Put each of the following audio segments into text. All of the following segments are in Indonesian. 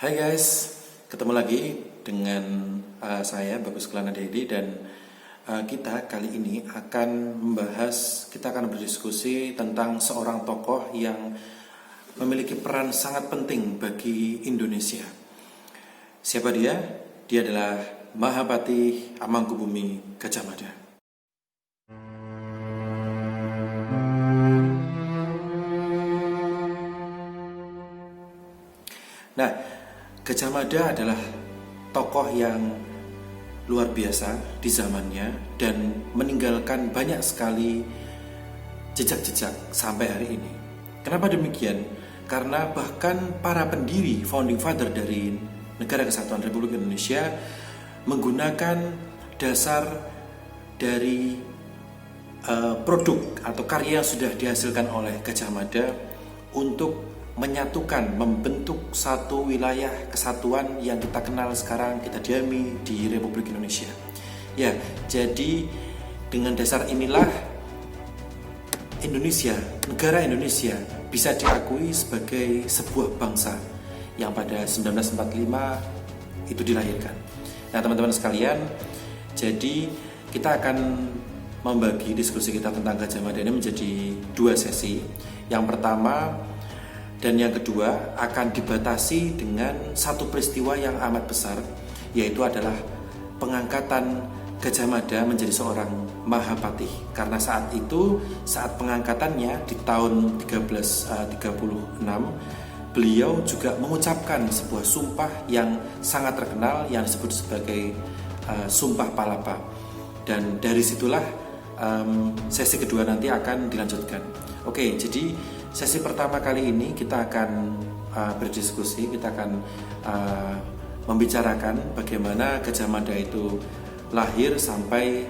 Hai guys, ketemu lagi dengan saya Bagus Kelana Dedi dan kita kali ini kita akan berdiskusi tentang seorang tokoh yang memiliki peran sangat penting bagi Indonesia. Siapa dia? Dia adalah Mahapati Amangkubumi Gajah Mada. Nah, Gajah Mada adalah tokoh yang luar biasa di zamannya dan meninggalkan banyak sekali jejak-jejak sampai hari ini. Kenapa demikian? Karena bahkan para pendiri founding father dari Negara Kesatuan Republik Indonesia menggunakan dasar dari produk atau karya yang sudah dihasilkan oleh Gajah Mada untuk menyatukan, membentuk satu wilayah kesatuan yang kita kenal sekarang, kita diami di Republik Indonesia. Ya, jadi dengan dasar inilah Indonesia, negara Indonesia bisa diakui sebagai sebuah bangsa yang pada 1945 itu dilahirkan. Nah, teman-teman sekalian, jadi kita akan membagi diskusi kita tentang Gajah Mada ini menjadi dua sesi. Yang pertama dan yang kedua akan dibatasi dengan satu peristiwa yang amat besar, yaitu adalah pengangkatan Gajah Mada menjadi seorang Mahapati. Karena saat pengangkatannya di tahun 1336, beliau juga mengucapkan sebuah sumpah yang sangat terkenal yang disebut sebagai Sumpah Palapa. Dan dari situlah sesi kedua nanti akan dilanjutkan. Oke, jadi sesi pertama kali ini kita akan berdiskusi, kita akan membicarakan bagaimana Gajah Mada itu lahir sampai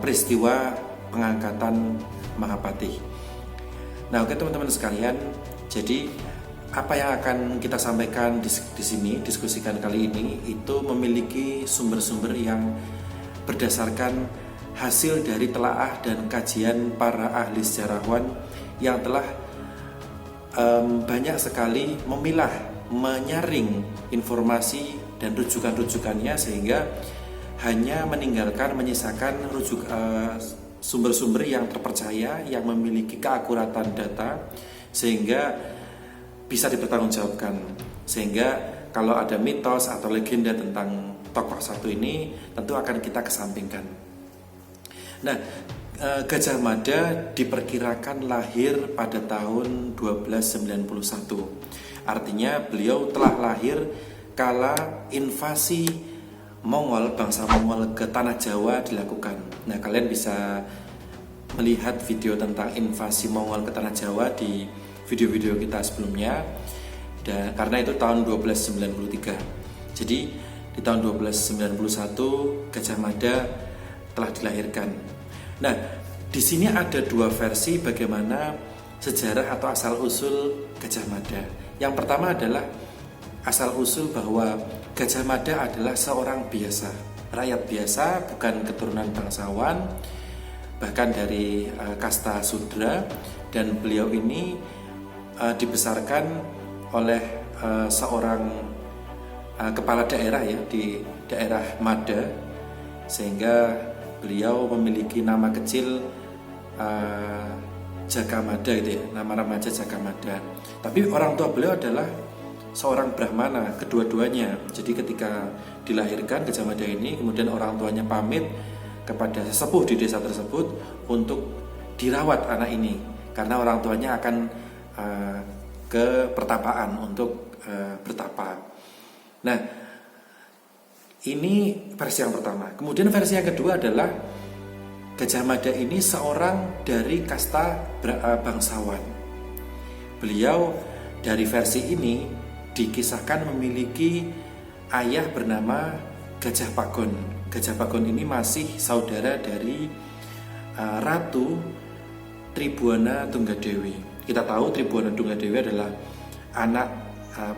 peristiwa pengangkatan Mahapati. Nah, oke teman-teman sekalian, jadi apa yang akan kita sampaikan di sini, diskusikan kali ini itu memiliki sumber-sumber yang berdasarkan hasil dari telaah dan kajian para ahli sejarawan yang telah banyak sekali memilah, menyaring informasi dan rujukan-rujukannya sehingga hanya menyisakan sumber-sumber yang terpercaya, yang memiliki keakuratan data sehingga bisa dipertanggungjawabkan. Sehingga kalau ada mitos atau legenda tentang tokoh satu ini tentu akan kita kesampingkan. Nah, Gajah Mada diperkirakan lahir pada tahun 1291. Artinya beliau telah lahir kala invasi Mongol, bangsa Mongol ke tanah Jawa dilakukan. Nah, kalian bisa melihat video tentang invasi Mongol ke tanah Jawa di video-video kita sebelumnya. Dan karena itu tahun 1293. Jadi di tahun 1291 Gajah Mada telah dilahirkan. Nah, di sini ada dua versi bagaimana sejarah atau asal-usul Gajah Mada. Yang pertama adalah asal-usul bahwa Gajah Mada adalah seorang biasa, rakyat biasa, bukan keturunan bangsawan, bahkan dari kasta Sudra, dan beliau ini dibesarkan oleh seorang kepala daerah ya di daerah Mada, sehingga beliau memiliki nama kecil Jagamada gitu ya, nama remaja Jagamada. Tapi orang tua beliau adalah seorang Brahmana, kedua-duanya. Jadi ketika dilahirkan Gajah Mada ini, kemudian orang tuanya pamit kepada sesepuh di desa tersebut untuk dirawat anak ini, karena orang tuanya akan ke pertapaan untuk bertapa. Nah, ini versi yang pertama. Kemudian versi yang kedua adalah Gajah Mada ini seorang dari kasta bangsawan. Beliau dari versi ini dikisahkan memiliki ayah bernama Gajah Pagon. Gajah Pagon ini masih saudara dari Ratu Tribhuwana Tunggadewi. Kita tahu Tribhuwana Tunggadewi adalah anak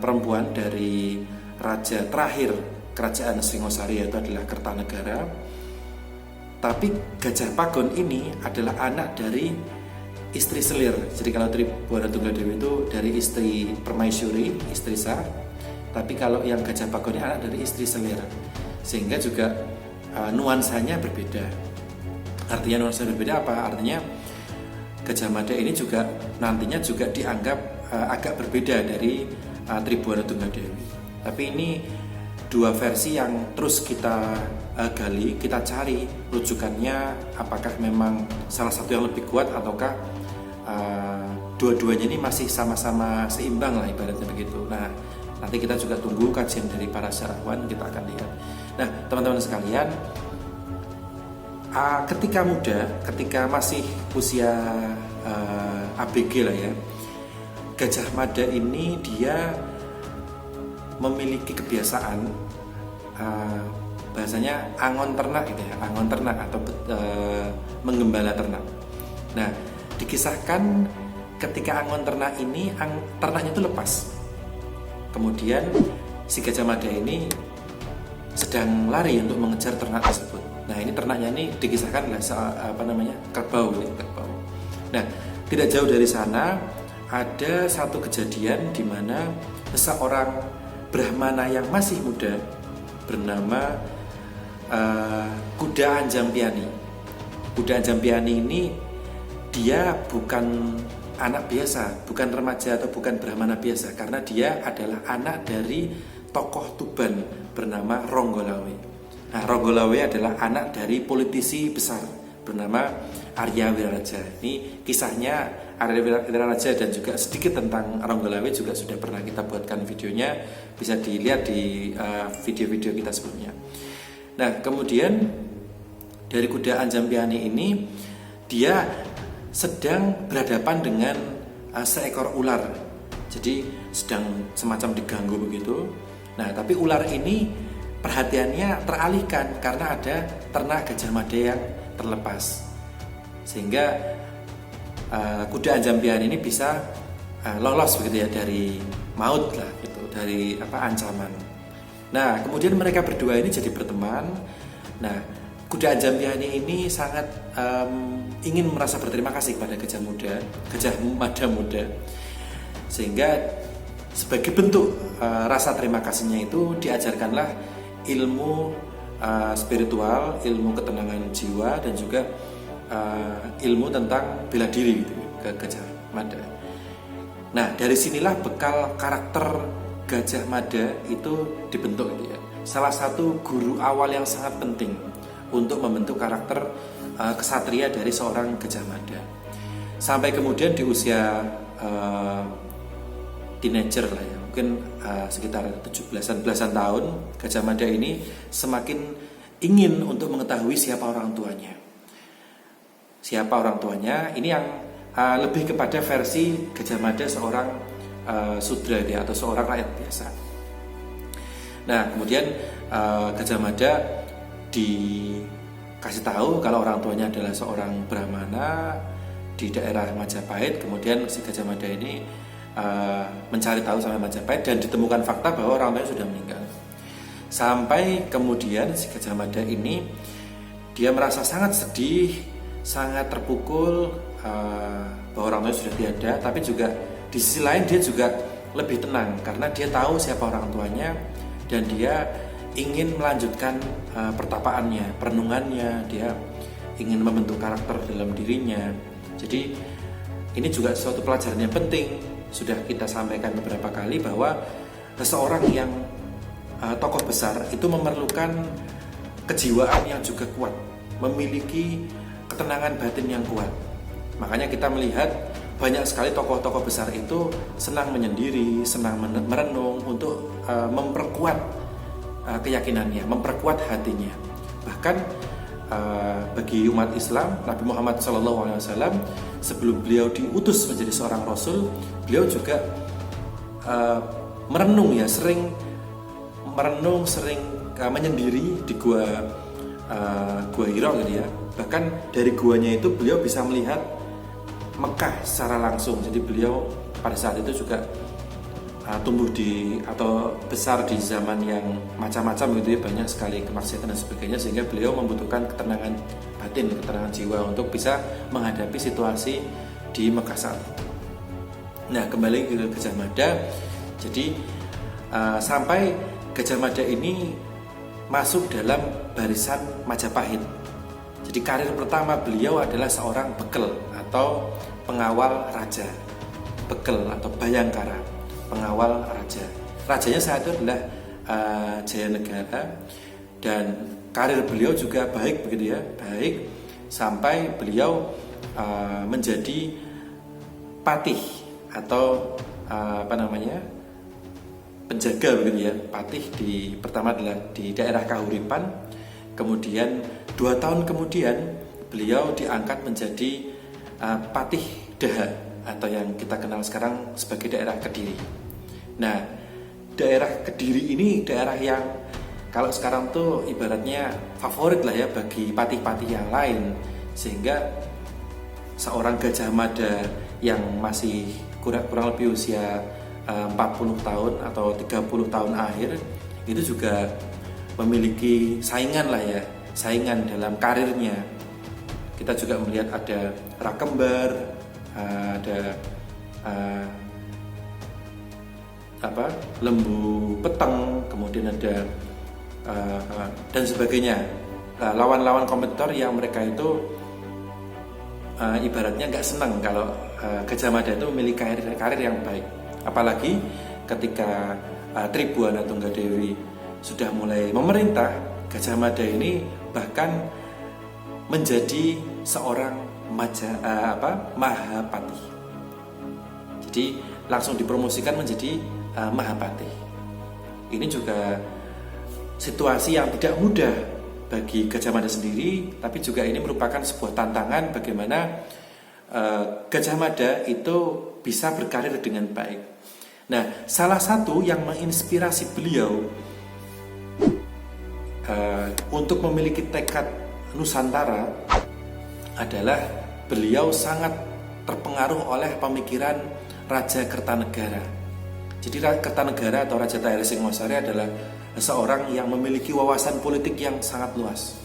perempuan dari raja terakhir Kerajaan Singosari, yaitu adalah Kertanegara. Tapi Gajah Pagon ini adalah anak dari istri selir. Jadi kalau Tribhuwana Tunggadewi itu dari istri Permaisuri, istri sah, Tapi kalau yang Gajah Bagong ini anak dari istri Selir, sehingga juga nuansanya berbeda. Artinya nuansanya berbeda apa? Artinya Gajah Mada ini juga nantinya juga dianggap agak berbeda dari Tribuana Tunggadewi. Tapi ini dua versi yang terus kita gali, kita cari rujukannya, apakah memang salah satu yang lebih kuat ataukah dua-duanya ini masih sama-sama seimbang lah ibaratnya begitu. Nah, nanti kita juga tunggu kajian dari para syarahwan, kita akan lihat. Nah, teman-teman sekalian, ketika muda, ketika masih usia ABG lah ya, Gajah Mada ini dia memiliki kebiasaan bahasanya angon ternak gitu ya, angon ternak atau menggembala ternak. Nah, dikisahkan ketika angon ternak ini, ternaknya itu lepas. Kemudian si Gajah Mada ini sedang lari untuk mengejar ternak tersebut. Nah, ini ternaknya ini dikisahkan kerbau. Nah, tidak jauh dari sana ada satu kejadian di mana seseorang Brahmana yang masih muda bernama Kuda Anjampiani. Kuda Anjampiani ini dia bukan anak biasa, bukan remaja atau bukan Brahmana biasa, karena dia adalah anak dari tokoh Tuban bernama Ronggolawe. Nah, Ronggolawe adalah anak dari politisi besar bernama Arya Wiraraja. Ini kisahnya Arya Wiraraja dan juga sedikit tentang Ronggolawe juga sudah pernah kita buatkan videonya, bisa dilihat di video-video kita sebelumnya. Nah, kemudian dari Kuda Anjampiani ini dia sedang berhadapan dengan seekor ular. Jadi sedang semacam diganggu begitu. Nah, tapi ular ini perhatiannya teralihkan karena ada ternak Gajah Mada yang terlepas, sehingga Kuda Anjampiani ini bisa lolos begitu ya dari maut lah gitu, dari ancaman. Nah, kemudian mereka berdua ini jadi berteman. Nah, Kuda Anjampiani ini sangat ingin merasa berterima kasih kepada Gajah Mada muda, sehingga sebagai bentuk rasa terima kasihnya itu diajarkanlah ilmu spiritual, ilmu ketenangan jiwa, dan juga ilmu tentang bela diri gitu, ke Gajah Mada. Nah, dari sinilah bekal karakter Gajah Mada itu dibentuk gitu ya. Salah satu guru awal yang sangat penting untuk membentuk karakter kesatria dari seorang Gajah Mada. Sampai kemudian di usia teenager lah ya, mungkin sekitar 17-an belasan tahun, Gajah Mada ini semakin ingin untuk mengetahui siapa orang tuanya. Siapa orang tuanya? Ini yang lebih kepada versi Gajah Mada seorang sudra dia, atau seorang rakyat biasa. Nah, kemudian Gajah Mada dikasih tahu kalau orang tuanya adalah seorang Brahmana di daerah Majapahit. Kemudian si Gajah Mada ini mencari tahu sampai Majapahit dan ditemukan fakta bahwa orang tuanya sudah meninggal. Sampai kemudian si Gajah Mada ini dia merasa sangat sedih, sangat terpukul bahwa orang tuanya sudah tiada. Tapi juga di sisi lain dia juga lebih tenang karena dia tahu siapa orang tuanya dan dia ingin melanjutkan pertapaannya, perenungannya. Dia ingin membentuk karakter dalam dirinya. Jadi ini juga suatu pelajaran yang penting. Sudah kita sampaikan beberapa kali bahwa seseorang yang tokoh besar itu memerlukan kejiwaan yang juga kuat, memiliki ketenangan batin yang kuat. Makanya kita melihat banyak sekali tokoh-tokoh besar itu senang menyendiri, senang merenung untuk memperkuat keyakinannya, memperkuat hatinya. Bahkan bagi umat Islam, Nabi Muhammad SAW sebelum beliau diutus menjadi seorang Rasul, beliau juga merenung ya, sering merenung, sering menyendiri di gua Hira gitu ya. Bahkan dari guanya itu beliau bisa melihat Mekah secara langsung. Jadi beliau pada saat itu juga tumbuh atau besar di zaman yang macam-macam gitu ya, banyak sekali kemaksiatan dan sebagainya, sehingga beliau membutuhkan ketenangan batin, ketenangan jiwa untuk bisa menghadapi situasi di Mekah saat itu. Nah, kembali ke Gajah Mada. Jadi sampai Gajah Mada ini masuk dalam barisan Majapahit. Jadi karir pertama beliau adalah seorang bekel atau pengawal raja. Bekel atau bayangkara, pengawal raja. Rajanya saat itu adalah Jayanegara, dan karir beliau juga baik begitu ya, baik sampai beliau menjadi patih atau penjaga begitu ya, patih pertama adalah di daerah Kahuripan, kemudian 2 tahun kemudian beliau diangkat menjadi patih Daha atau yang kita kenal sekarang sebagai daerah Kediri. Nah, daerah Kediri ini daerah yang kalau sekarang tuh ibaratnya favorit lah ya bagi patih-patih yang lain, sehingga seorang Gajah Mada yang masih kurang lebih usia 40 tahun atau 30 tahun akhir itu juga memiliki saingan lah ya, saingan dalam karirnya. Kita juga melihat ada Rakembar, ada Lembu Peteng, kemudian ada dan sebagainya. Lawan-lawan kompetitor yang mereka itu ibaratnya nggak senang kalau Gajah Mada itu memiliki karir yang baik. Apalagi ketika Tribuana Tunggadewi sudah mulai memerintah, Gajah Mada ini bahkan menjadi seorang Mahapati. Jadi langsung dipromosikan menjadi Mahapati. Ini juga situasi yang tidak mudah bagi Gajah Mada sendiri, tapi juga ini merupakan sebuah tantangan bagaimana Gajah Mada itu bisa berkarir dengan baik. Nah, salah satu yang menginspirasi beliau untuk memiliki tekad Nusantara adalah beliau sangat terpengaruh oleh pemikiran Raja Kertanegara. Jadi Kertanegara atau Raja Tahir Singosari adalah seorang yang memiliki wawasan politik yang sangat luas.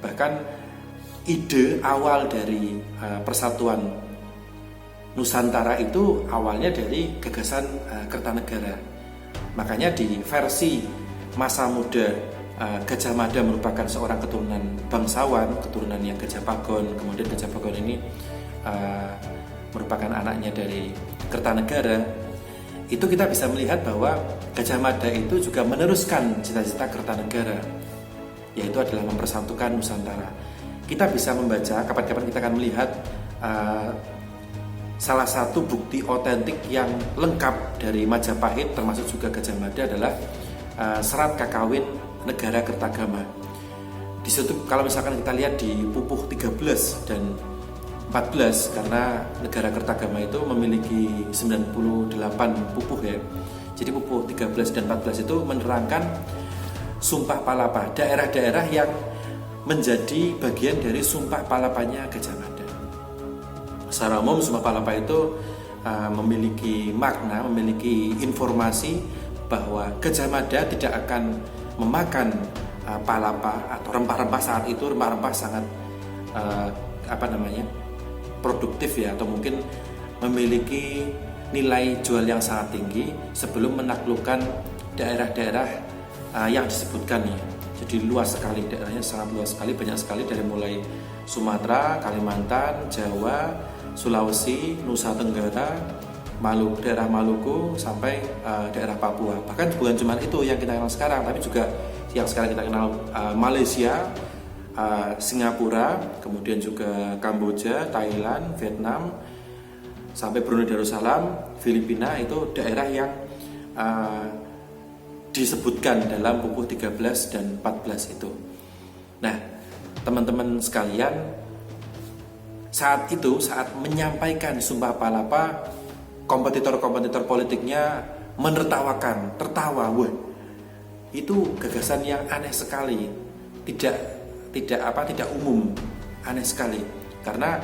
Bahkan ide awal dari persatuan Nusantara itu awalnya dari gagasan Kertanegara. Makanya di versi masa muda Gajah Mada merupakan seorang keturunan bangsawan, keturunan yang Gajah Pagon. Kemudian Gajah Pagon ini merupakan anaknya dari Kertanegara. Itu kita bisa melihat bahwa Gajah Mada itu juga meneruskan cita-cita Kertanegara, yaitu adalah mempersatukan Nusantara. Kita bisa membaca, kapan-kapan kita akan melihat salah satu bukti otentik yang lengkap dari Majapahit termasuk juga Gajah Mada adalah serat kakawin negara Kertagama. Di situ kalau misalkan kita lihat di pupuh 13 dan 14, karena negara Kertagama itu memiliki 98 pupuh ya. Jadi pupuh 13 dan 14 itu menerangkan Sumpah Palapa, daerah-daerah yang menjadi bagian dari Sumpah Palapanya Gajah Mada. Secara umum Sumpah Palapa itu memiliki makna, memiliki informasi bahwa Gajah Mada tidak akan memakan palapa atau rempah-rempah. Saat itu rempah-rempah sangat produktif ya, atau mungkin memiliki nilai jual yang sangat tinggi sebelum menaklukkan daerah-daerah yang disebutkan ya. Jadi luas sekali, daerahnya sangat luas sekali, banyak sekali, dari mulai Sumatera, Kalimantan, Jawa, Sulawesi, Nusa Tenggara, daerah Maluku, sampai daerah Papua. Bahkan bukan cuma itu yang kita kenal sekarang, tapi juga yang sekarang kita kenal Malaysia, Singapura, kemudian juga Kamboja, Thailand, Vietnam, sampai Brunei Darussalam, Filipina. Itu daerah yang disebutkan dalam pupuh 13 dan 14 itu. Nah, teman-teman sekalian, saat menyampaikan Sumpah Palapa, kompetitor-kompetitor politiknya tertawa, wah, itu gagasan yang aneh sekali, tidak umum, aneh sekali, karena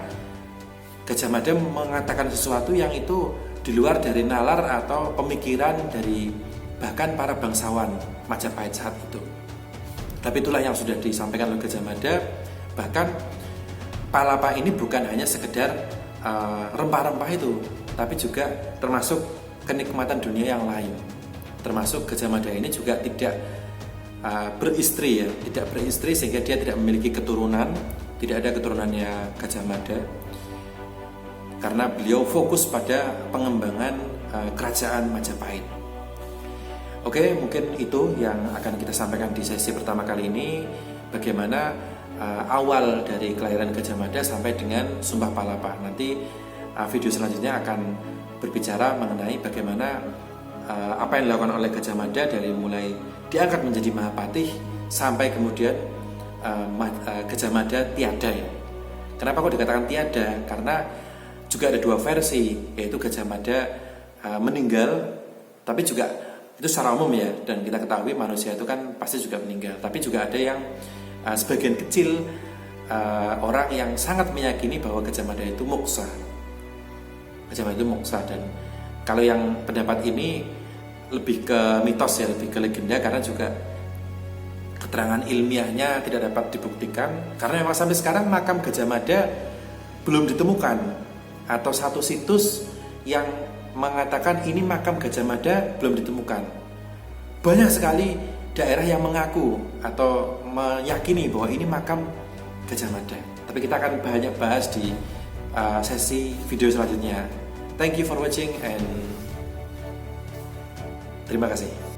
Gajah Mada mengatakan sesuatu yang itu di luar dari nalar atau pemikiran dari bahkan para bangsawan Majapahit saat itu. Tapi itulah yang sudah disampaikan oleh Gajah Mada. Bahkan palapa ini bukan hanya sekedar rempah-rempah itu, tapi juga termasuk kenikmatan dunia yang lain, termasuk Gajah Mada ini juga tidak beristri ya, tidak beristri sehingga dia tidak memiliki keturunan, tidak ada keturunannya Gajah Mada, karena beliau fokus pada pengembangan kerajaan Majapahit. Oke, mungkin itu yang akan kita sampaikan di sesi pertama kali ini, bagaimana awal dari kelahiran Gajah Mada sampai dengan Sumpah Palapa. Nanti video selanjutnya akan berbicara mengenai bagaimana apa yang dilakukan oleh Gajah Mada dari mulai diangkat menjadi Mahapatih sampai kemudian Gajah Mada tiada ya. Kenapa kok dikatakan tiada? Karena juga ada dua versi, yaitu Gajah Mada meninggal, tapi juga itu secara umum ya, dan kita ketahui manusia itu kan pasti juga meninggal. Tapi juga ada yang sebagian kecil orang yang sangat meyakini bahwa Gajah Mada itu moksa. Gajah Mada itu moksa, dan kalau yang pendapat ini lebih ke mitos ya, lebih ke legenda, karena juga keterangan ilmiahnya tidak dapat dibuktikan. Karena memang sampai sekarang makam Gajah Mada belum ditemukan, atau satu situs yang mengatakan ini makam Gajah Mada belum ditemukan. Banyak sekali daerah yang mengaku atau meyakini bahwa ini makam Gajah Mada. Tapi kita akan banyak bahas di sesi video selanjutnya. Thank you for watching and terima kasih.